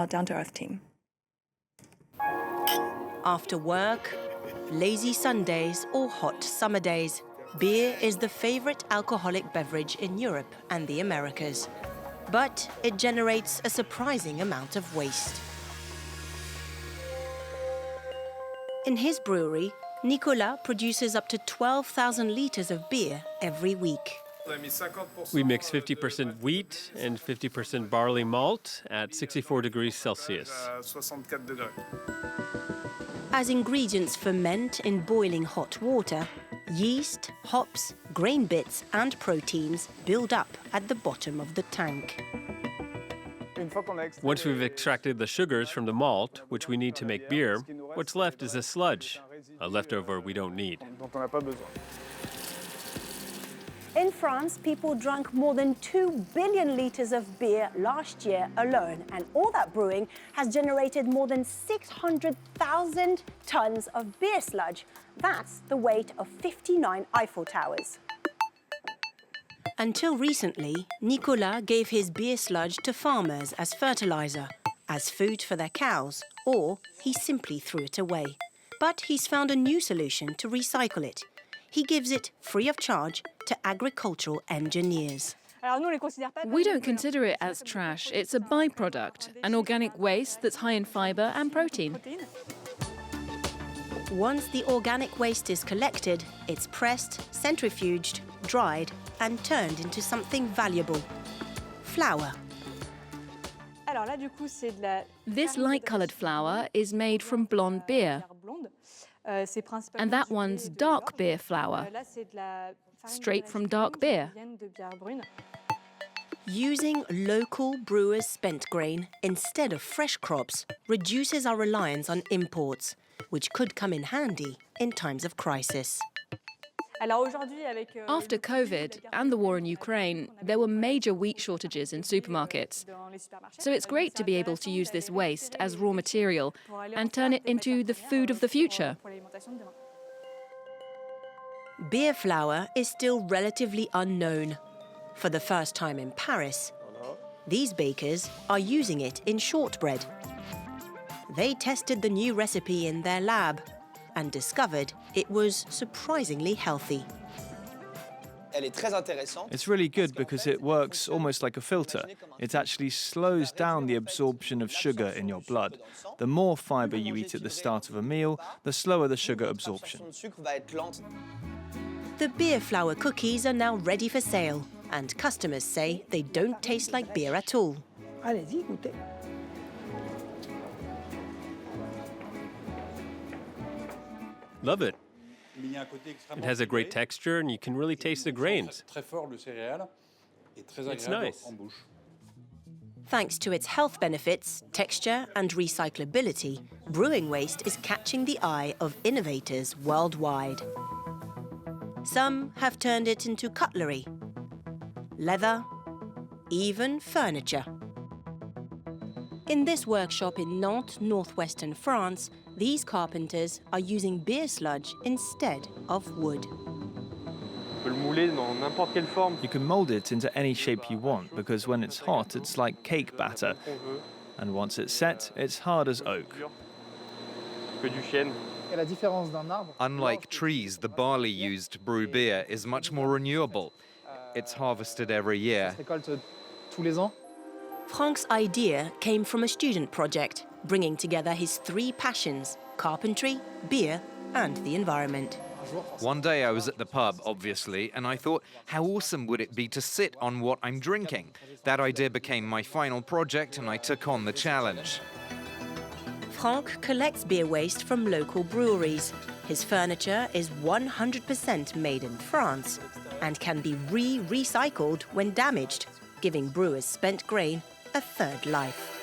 Our down-to-earth team. After work, lazy Sundays or hot summer days, beer is the favorite alcoholic beverage in Europe and the Americas. But it generates a surprising amount of waste. In his brewery, Nicolas produces up to 12,000 litres of beer every week. We mix 50% wheat and 50% barley malt at 64 degrees Celsius. As ingredients ferment in boiling hot water, yeast, hops, grain bits and proteins build up at the bottom of the tank. Once we've extracted the sugars from the malt, which we need to make beer, what's left is a sludge, a leftover we don't need. In France, people drank more than 2 billion litres of beer last year alone, and all that brewing has generated more than 600,000 tonnes of beer sludge. That's the weight of 59 Eiffel Towers. Until recently, Nicolas gave his beer sludge to farmers as fertiliser, as food for their cows, or he simply threw it away. But he's found a new solution to recycle it. He gives it free of charge to agricultural engineers. We don't consider it as trash. It's a byproduct, an organic waste that's high in fibre and protein. Once the organic waste is collected, it's pressed, centrifuged, dried and turned into something valuable: flour. This light-coloured flour is made from blonde beer. And that one's dark beer flour, straight from dark beer. Using local brewers' spent grain instead of fresh crops reduces our reliance on imports, which could come in handy in times of crisis. After COVID and the war in Ukraine, there were major wheat shortages in supermarkets. So it's great to be able to use this waste as raw material and turn it into the food of the future. Beer flour is still relatively unknown. For the first time in Paris, these bakers are using it in shortbread. They tested the new recipe in their lab and discovered it was surprisingly healthy. It's really good because it works almost like a filter. It actually slows down the absorption of sugar in your blood. The more fibre you eat at the start of a meal, the slower the sugar absorption. The beer flour cookies are now ready for sale, and customers say they don't taste like beer at all. Allez-y, goûtez. Love it. It has a great texture and you can really taste the grains. It's nice. Thanks to its health benefits, texture and recyclability, brewing waste is catching the eye of innovators worldwide. Some have turned it into cutlery, leather, even furniture. In this workshop in Nantes, northwestern France, these carpenters are using beer sludge instead of wood. You can mould it into any shape you want because when it's hot, it's like cake batter. And once it's set, it's hard as oak. Unlike trees, the barley used to brew beer is much more renewable. It's harvested every year. Frank's idea came from a student project, bringing together his three passions: carpentry, beer, and the environment. One day I was at the pub, obviously, and I thought, how awesome would it be to sit on what I'm drinking? That idea became my final project, and I took on the challenge. Frank collects beer waste from local breweries. His furniture is 100% made in France and can be recycled when damaged, giving brewers spent grain a third life.